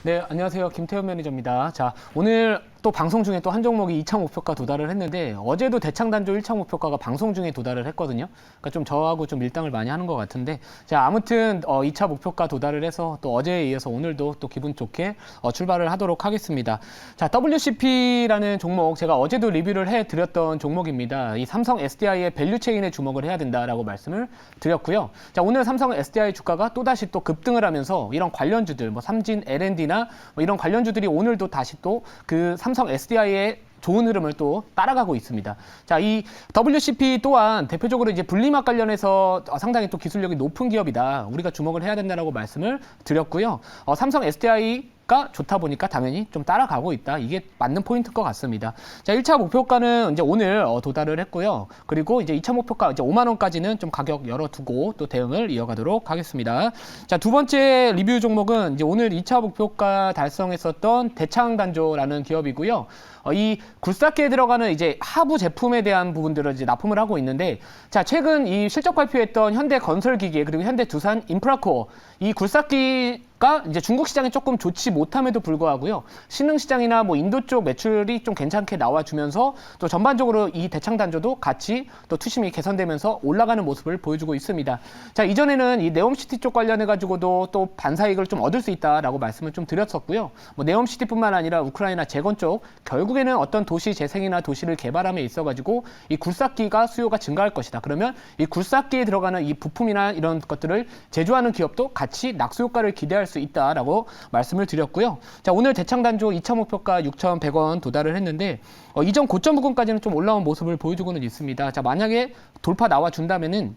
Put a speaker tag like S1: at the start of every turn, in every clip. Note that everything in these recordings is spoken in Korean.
S1: 네, 안녕하세요. 김태현 매니저입니다. 자, 오늘 또 방송 중에 또 한 종목이 2차 목표가 도달을 했는데 어제도 대창단조 1차 목표가가 방송 중에 도달을 했거든요. 그러니까 좀 저하고 좀 밀당을 많이 하는 것 같은데 자, 아무튼 2차 목표가 도달을 해서 또 어제에 이어서 오늘도 또 기분 좋게 출발을 하도록 하겠습니다. 자, WCP라는 종목 제가 어제도 리뷰를 해드렸던 종목입니다. 이 삼성 SDI의 밸류 체인에 주목을 해야 된다라고 말씀을 드렸고요. 자, 오늘 삼성 SDI 주가가 또다시 또 급등을 하면서 이런 관련주들 뭐 삼진, L&D나 뭐 이런 관련주들이 오늘도 다시 또 그 삼성 SDI의 좋은 흐름을 또 따라가고 있습니다. 자, 이 WCP 또한 대표적으로 이제 분리막 관련해서 상당히 또 기술력이 높은 기업이다. 우리가 주목을 해야 된다라고 말씀을 드렸고요. 삼성 SDI가 좋다 보니까 당연히 좀 따라가고 있다. 이게 맞는 포인트인 것 같습니다. 자, 1차 목표가는 이제 오늘 도달을 했고요. 그리고 이제 2차 목표가 이제 5만 원까지는 좀 가격 열어두고 또 대응을 이어가도록 하겠습니다. 자, 두 번째 리뷰 종목은 이제 오늘 2차 목표가 달성했었던 대창단조라는 기업이고요. 이 굴삭기에 들어가는 이제 하부 제품에 대한 부분들을 이제 납품을 하고 있는데, 자, 최근 이 실적 발표했던 현대건설기계 그리고 현대두산 인프라코어 이 굴삭기가 이제 중국 시장이 조금 좋지 못함에도 불구하고요, 신흥 시장이나 뭐 인도 쪽 매출이 좀 괜찮게 나와주면서 또 전반적으로 이 대창단조도 같이 또 투심이 개선되면서 올라가는 모습을 보여주고 있습니다. 자, 이전에는 이 네옴시티 쪽 관련해 가지고도 또 반사이익을 좀 얻을 수 있다라고 말씀을 좀 드렸었고요. 뭐 네옴시티뿐만 아니라 우크라이나 재건 쪽 결국에는 어떤 도시 재생이나 도시를 개발함에 있어 가지고 이 굴삭기가 수요가 증가할 것이다. 그러면 이 굴삭기에 들어가는 이 부품이나 이런 것들을 제조하는 기업도 같이 낙수 효과를 기대할 수 있다라고 말씀을 드렸고요. 자, 오늘 대창단조 2차 목표가 6,100원 도달을 했는데 이전 고점 부근까지는 좀 올라온 모습을 보여주고는 있습니다. 자, 만약에 돌파 나와준다면은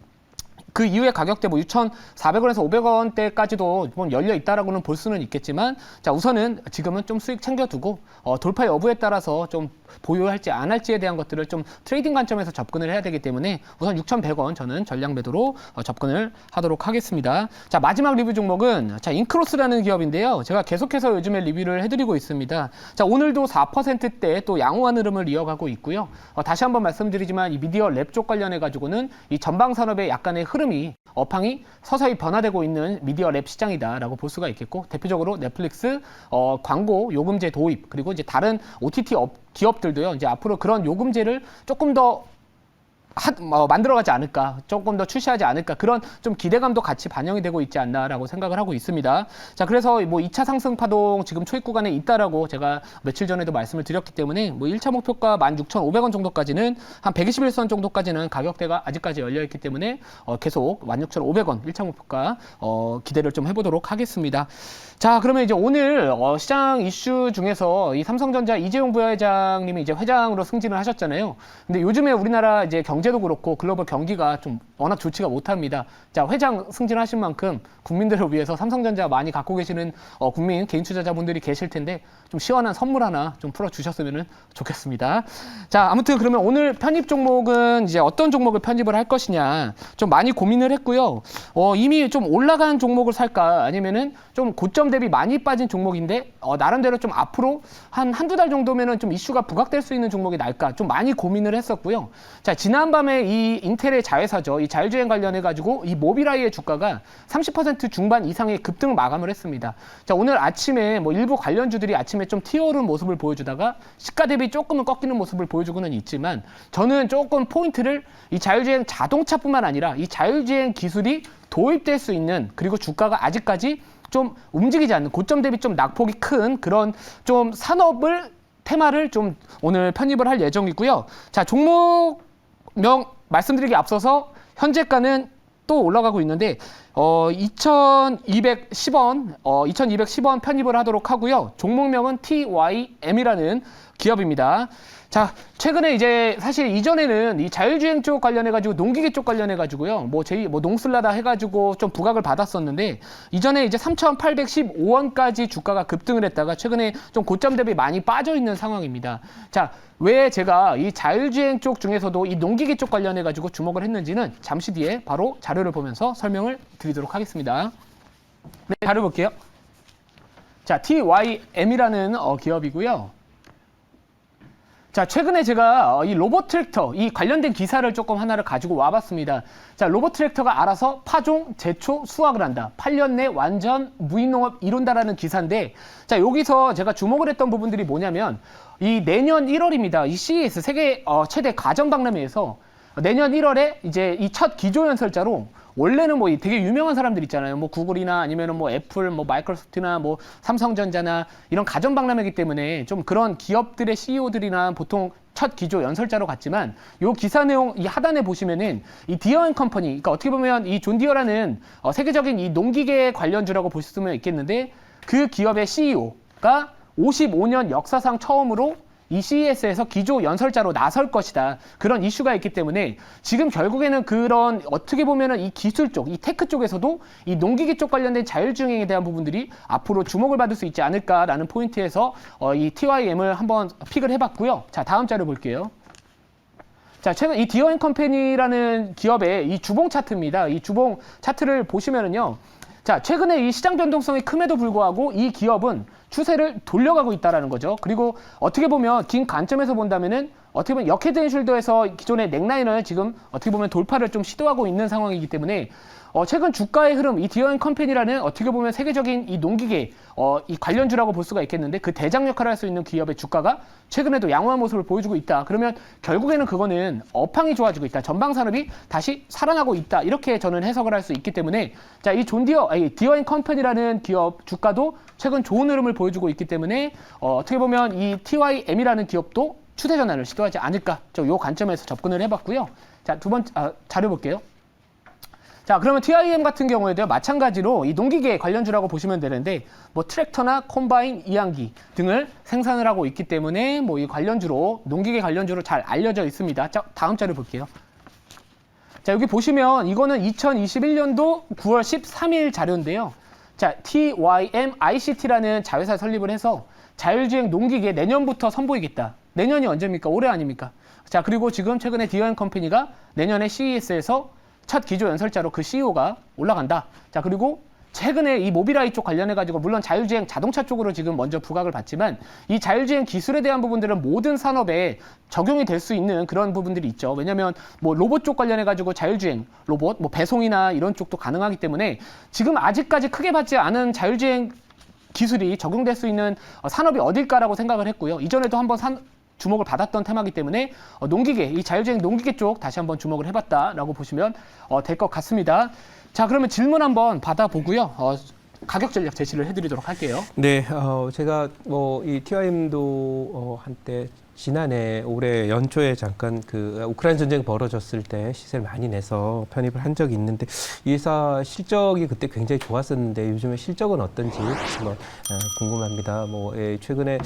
S1: 그 이후에 가격대 뭐 6,400원에서 500원대까지도 좀 열려 있다라고는 볼 수는 있겠지만, 자, 우선은 지금은 좀 수익 챙겨두고 돌파 여부에 따라서 좀 보유할지 안 할지에 대한 것들을 좀 트레이딩 관점에서 접근을 해야 되기 때문에 우선 6,100원 저는 전량 매도로 접근을 하도록 하겠습니다. 자, 마지막 리뷰 종목은 자, 인크로스라는 기업인데요. 제가 계속해서 요즘에 리뷰를 해드리고 있습니다. 자, 오늘도 4%대 또 양호한 흐름을 이어가고 있고요. 다시 한번 말씀드리지만 이 미디어 랩 쪽 관련해 가지고는 이 전방 산업의 약간의 흐름이 업황이 서서히 변화되고 있는 미디어 랩 시장이다라고 볼 수가 있겠고, 대표적으로 넷플릭스 광고 요금제 도입 그리고 이제 다른 OTT 기업들도요, 이제 앞으로 그런 요금제를 조금 더 만들어가지 않을까, 조금 더 출시하지 않을까, 그런 좀 기대감도 같이 반영이 되고 있지 않나라고 생각을 하고 있습니다. 자, 그래서 뭐 2차 상승 파동 지금 초입 구간에 있다라고 제가 며칠 전에도 말씀을 드렸기 때문에 뭐 1차 목표가 16,500원 정도까지는 한 121선 정도까지는 가격대가 아직까지 열려 있기 때문에 계속 16,500원 1차 목표가 기대를 좀 해보도록 하겠습니다. 자, 그러면 이제 오늘 시장 이슈 중에서 이 삼성전자 이재용 부회장님이 이제 회장으로 승진을 하셨잖아요. 근데 요즘에 우리나라 이제 경제도 그렇고 글로벌 경기가 좀 워낙 좋지가 못합니다. 자, 회장 승진하신 만큼 국민들을 위해서 삼성전자 많이 갖고 계시는 국민 개인 투자자분들이 계실 텐데 좀 시원한 선물 하나 좀 풀어주셨으면 좋겠습니다. 자, 아무튼 그러면 오늘 편입 종목은 이제 어떤 종목을 편입을 할 것이냐 좀 많이 고민을 했고요. 이미 좀 올라간 종목을 살까, 아니면은 좀 고점 대비 많이 빠진 종목인데 나름대로 좀 앞으로 한두 달 정도면은 좀 이슈가 부각될 수 있는 종목이 날까 좀 많이 고민을 했었고요. 자, 지난밤에 이 인텔의 자회사죠. 이 자율주행 관련해 가지고 이 모빌아이의 주가가 30% 중반 이상의 급등 마감을 했습니다. 자, 오늘 아침에 뭐 일부 관련주들이 아침에 좀 튀어오른 모습을 보여주다가 시가 대비 조금은 꺾이는 모습을 보여주고는 있지만, 저는 조금 포인트를 이 자율주행 자동차뿐만 아니라 이 자율주행 기술이 도입될 수 있는, 그리고 주가가 아직까지 좀 움직이지 않는, 고점 대비 좀 낙폭이 큰 그런 좀 산업을 테마를 좀 오늘 편입을 할 예정이고요. 자, 종목명 말씀드리기 앞서서 현재가는 또 올라가고 있는데 2,210원 편입을 하도록 하고요. 종목명은 TYM이라는 기업입니다. 자, 최근에 이제 사실 이전에는 이 자율주행 쪽 관련해가지고 농기계 쪽 관련해가지고요, 뭐 농슬라다 해가지고 좀 부각을 받았었는데, 이전에 이제 3,815원까지 주가가 급등을 했다가 최근에 좀 고점 대비 많이 빠져 있는 상황입니다. 자, 왜 제가 이 자율주행 쪽 중에서도 이 농기계 쪽 관련해가지고 주목을 했는지는 잠시 뒤에 바로 자료를 보면서 설명을 드리도록 하겠습니다. 네, 자료 볼게요. 자, TYM이라는 기업이고요. 자, 최근에 제가 이 로봇 트랙터, 이 관련된 기사를 조금 하나를 가지고 와봤습니다. 자, 로봇 트랙터가 알아서 파종, 제초, 수확을 한다. 8년 내 완전 무인농업 이룬다라는 기사인데, 자, 여기서 제가 주목을 했던 부분들이 뭐냐면, 이 내년 1월입니다. 이 CES 세계 최대 가전박람회에서 내년 1월에 이제 이 첫 기조연설자로 원래는 뭐 되게 유명한 사람들 있잖아요. 뭐 구글이나 아니면은 뭐 애플, 뭐 마이크로소프트나 뭐 삼성전자나 이런 가전박람회이기 때문에 좀 그런 기업들의 CEO들이나 보통 첫 기조 연설자로 갔지만 요 기사 내용 이 하단에 보시면은 이 디어앤컴퍼니, 그러니까 어떻게 보면 이 존 디어라는 세계적인 이 농기계 관련주라고 볼 수면 있겠는데 그 기업의 CEO가 55년 역사상 처음으로 이 CES에서 기조 연설자로 나설 것이다. 그런 이슈가 있기 때문에 지금 결국에는 그런 어떻게 보면은 이 기술 쪽, 이 테크 쪽에서도 이 농기계 쪽 관련된 자율주행에 대한 부분들이 앞으로 주목을 받을 수 있지 않을까라는 포인트에서 이 TYM을 한번 픽을 해봤고요. 자, 다음 자료 볼게요. 자, 최근 이 디어앤컴퍼니라는 기업의 이 주봉 차트입니다. 이 주봉 차트를 보시면은요. 자, 최근에 이 시장 변동성이 큼에도 불구하고 이 기업은 추세를 돌려가고 있다라는 거죠. 그리고 어떻게 보면 긴 관점에서 본다면은 어떻게 보면 역헤드 앤 숄더에서 기존의 넥라인을 지금 어떻게 보면 돌파를 좀 시도하고 있는 상황이기 때문에 최근 주가의 흐름, 이 디어앤컴퍼니라는 어떻게 보면 세계적인 이 농기계 이 관련주라고 볼 수가 있겠는데 그 대장 역할을 할 수 있는 기업의 주가가 최근에도 양호한 모습을 보여주고 있다. 그러면 결국에는 그거는 업황이 좋아지고 있다. 전방 산업이 다시 살아나고 있다. 이렇게 저는 해석을 할 수 있기 때문에 자, 이 디어앤컴퍼니라는 기업 주가도 최근 좋은 흐름을 보여주고 있기 때문에 어떻게 보면 이 TYM이라는 기업도 추세 전환을 시도하지 않을까. 요 관점에서 접근을 해봤고요. 자, 두 번째 자료 볼게요. 자, 그러면 TIM 같은 경우에도 마찬가지로 이 농기계 관련주라고 보시면 되는데 뭐 트랙터나 콤바인, 이항기 등을 생산을 하고 있기 때문에 뭐 이 관련주로 농기계 관련주로 잘 알려져 있습니다. 자, 다음 자료 볼게요. 자, 여기 보시면 이거는 2021년도 9월 13일 자료인데요. 자, TYM ICT라는 자회사 설립을 해서 자율주행 농기계 내년부터 선보이겠다. 내년이 언제입니까? 올해 아닙니까? 자, 그리고 지금 최근에 디어앤컴퍼니가 내년에 CES에서 첫 기조 연설자로 그 CEO가 올라간다. 자, 그리고 최근에 이 모빌아이 쪽 관련해가지고 물론 자율주행 자동차 쪽으로 지금 먼저 부각을 받지만 이 자율주행 기술에 대한 부분들은 모든 산업에 적용이 될 수 있는 그런 부분들이 있죠. 왜냐하면 뭐 로봇 쪽 관련해가지고 자율주행 로봇, 뭐 배송이나 이런 쪽도 가능하기 때문에 지금 아직까지 크게 받지 않은 자율주행 기술이 적용될 수 있는 산업이 어딜까라고 생각을 했고요. 이전에도 한번 주목을 받았던 테마이기 때문에 농기계, 이 자율주행 농기계 쪽 다시 한번 주목을 해봤다라고 보시면 될 것 같습니다. 자, 그러면 질문 한번 받아보고요. 가격 전략 제시를 해드리도록 할게요.
S2: 네, 제가 뭐 이 TYM도 한때 지난해 올해 연초에 잠깐 그 우크라이나 전쟁 벌어졌을 때 시세를 많이 내서 편입을 한 적이 있는데 이 회사 실적이 그때 굉장히 좋았었는데 요즘에 실적은 어떤지 한번 궁금합니다. 뭐 최근에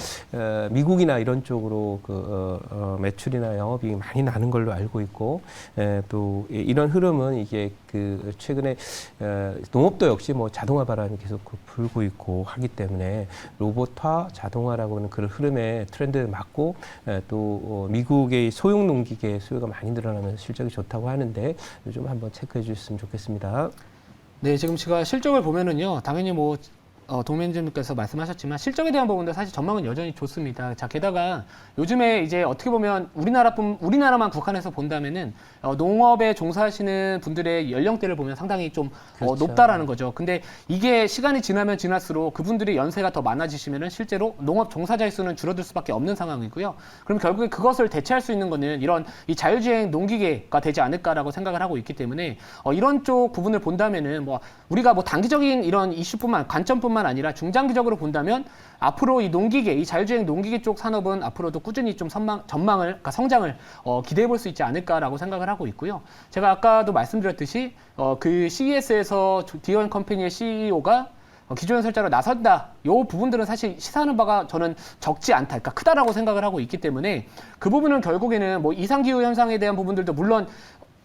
S2: 미국이나 이런 쪽으로 그 매출이나 영업이익이 많이 나는 걸로 알고 있고 또 이런 흐름은 이게 그 최근에 농업도 역시 뭐 자동화 바람이 계속 불고 있고 하기 때문에 로봇화, 자동화라고 하는 그런 흐름의 트렌드에 맞고 또 미국의 소형 농기계 수요가 많이 늘어나면서 실적이 좋다고 하는데 좀 한번 체크해 주셨으면 좋겠습니다.
S1: 네, 지금 제가 실적을 보면은요, 당연히 뭐 동맹님께서 말씀하셨지만 실적에 대한 부분도 사실 전망은 여전히 좋습니다. 자, 게다가 요즘에 이제 어떻게 보면 우리나라만 국한해서 본다면은 농업에 종사하시는 분들의 연령대를 보면 상당히 좀
S2: 그렇죠.
S1: 높다라는 거죠. 근데 이게 시간이 지나면 지날수록 그분들의 연세가 더 많아지시면은 실제로 농업 종사자의 수는 줄어들 수밖에 없는 상황이고요. 그럼 결국에 그것을 대체할 수 있는 거는 이런 이 자율주행 농기계가 되지 않을까라고 생각을 하고 있기 때문에 이런 쪽 부분을 본다면은 뭐 우리가 뭐 단기적인 이런 이슈뿐만 관점뿐만 아니라 중장기적으로 본다면 앞으로 이 농기계, 이 자율주행 농기계 쪽 산업은 앞으로도 꾸준히 좀 전망을, 그러니까 성장을 기대해 볼 수 있지 않을까라고 생각을 하고 있고요. 제가 아까도 말씀드렸듯이 그 CES에서 디어앤컴퍼니의 CEO가 기조연설자로 나선다. 이 부분들은 사실 시사하는 바가 저는 적지 않다, 그러니까 크다라고 생각을 하고 있기 때문에 그 부분은 결국에는 뭐 이상기후 현상에 대한 부분들도 물론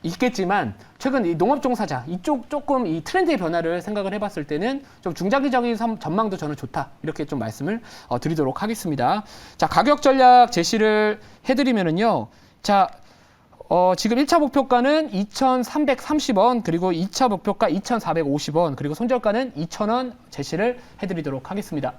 S1: 있겠지만 최근 이 농업 종사자 이쪽 조금 이 트렌드의 변화를 생각을 해봤을 때는 좀 중장기적인 전망도 저는 좋다, 이렇게 좀 말씀을 드리도록 하겠습니다. 자, 가격 전략 제시를 해드리면은요. 자, 지금 1차 목표가는 2,330원, 그리고 2차 목표가 2,450원, 그리고 손절가는 2,000원 제시를 해드리도록 하겠습니다.